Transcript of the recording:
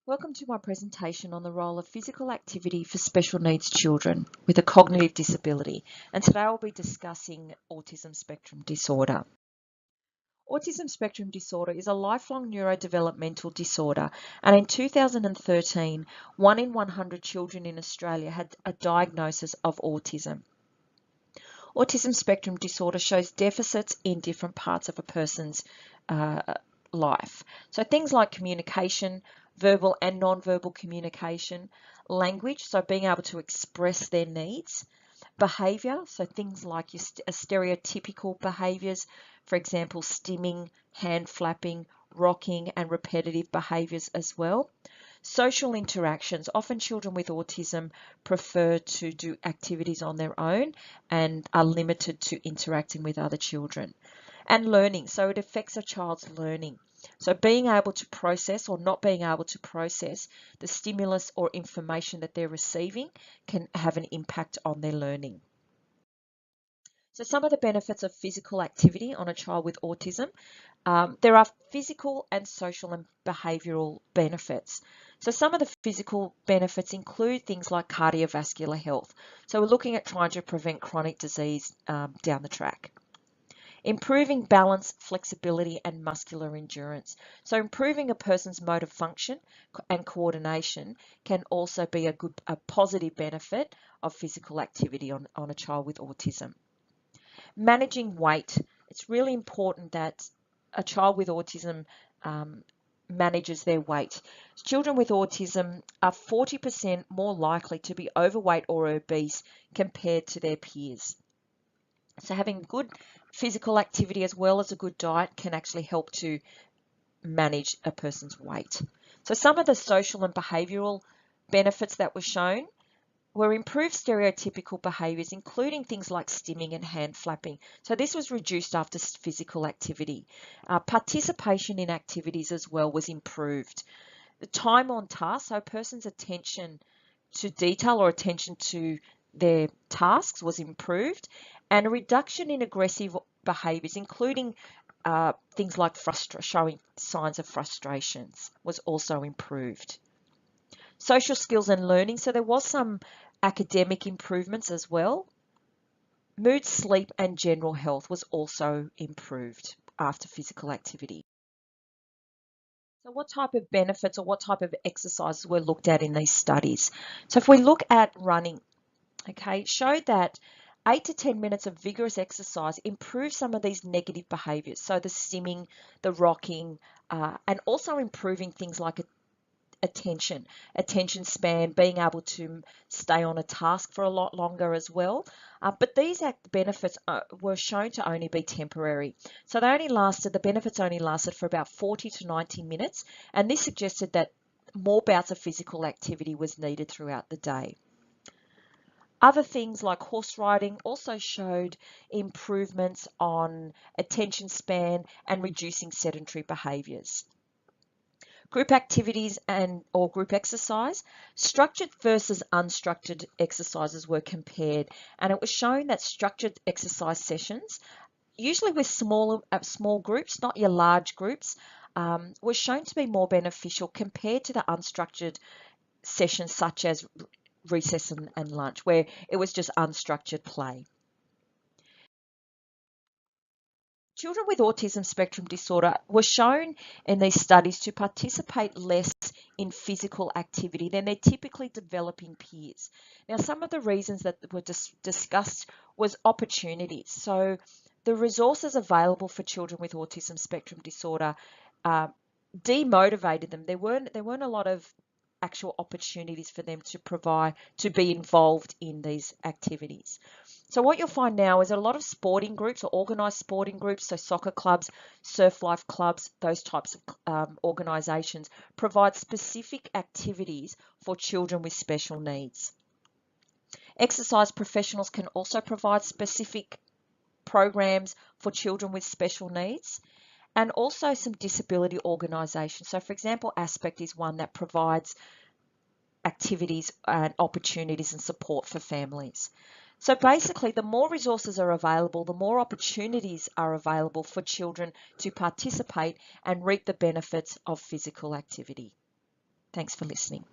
Welcome to my presentation on the role of physical activity for special needs children with a cognitive disability. And today I'll be discussing autism spectrum disorder. Autism spectrum disorder is a lifelong neurodevelopmental disorder, and in 2013, 1 in 100 children in Australia had a diagnosis of autism. Autism spectrum disorder shows deficits in different parts of a person's life. So things like communication, verbal and non-verbal communication, language, so being able to express their needs, behavior, so things like your stereotypical behaviors, for example, stimming, hand flapping, rocking, and repetitive behaviors as well. Social interactions. Often children with autism prefer to do activities on their own and are limited to interacting with other children. And learning. So it affects a child's learning. So being able to process or not being able to process the stimulus or information that they're receiving can have an impact on their learning. So some of the benefits of physical activity on a child with autism. There are physical and social and behavioural benefits. So some of the physical benefits include things like cardiovascular health. So we're looking at trying to prevent chronic disease down the track. Improving balance, flexibility and muscular endurance. So improving a person's motor function and coordination can also be a positive benefit of physical activity on a child with autism. Managing weight. It's really important that a child with autism manages their weight. Children with autism are 40% more likely to be overweight or obese compared to their peers. So having good physical activity as well as a good diet can actually help to manage a person's weight. So some of the social and behavioural benefits that were shown were improved stereotypical behaviours, including things like stimming and hand flapping. So this was reduced after physical activity. Participation in activities as well was improved. The time on task, so a person's attention to detail or attention to their tasks was improved, and a reduction in aggressive behaviours, including things like showing signs of frustrations, was also improved. Social skills and learning, so there was some academic improvements as well. Mood, sleep and general health was also improved after physical activity. So what type of benefits or what type of exercises were looked at in these studies? So if we look at running, okay, showed that 8 to 10 minutes of vigorous exercise improves some of these negative behaviours. So the stimming, the rocking, and also improving things like attention span, being able to stay on a task for a lot longer as well. But these benefits were shown to only be temporary. So the benefits only lasted for about 40 to 90 minutes, and this suggested that more bouts of physical activity was needed throughout the day. Other things like horse riding also showed improvements on attention span and reducing sedentary behaviours. Group activities or group exercise, structured versus unstructured exercises were compared, and it was shown that structured exercise sessions, usually with small groups, not your large groups, were shown to be more beneficial compared to the unstructured sessions such as recess and lunch, where it was just unstructured play. Children with autism spectrum disorder were shown in these studies to participate less in physical activity than their typically developing peers. Now, some of the reasons that were discussed was opportunities. So the resources available for children with autism spectrum disorder demotivated them. There weren't a lot of actual opportunities for them to be involved in these activities. So what you'll find now is a lot of sporting groups or organised sporting groups, so soccer clubs, surf life clubs, those types of organisations provide specific activities for children with special needs. Exercise professionals can also provide specific programs for children with special needs, and also some disability organisations. So for example, Aspect is one that provides activities and opportunities and support for families. So basically, the more resources are available, the more opportunities are available for children to participate and reap the benefits of physical activity. Thanks for listening.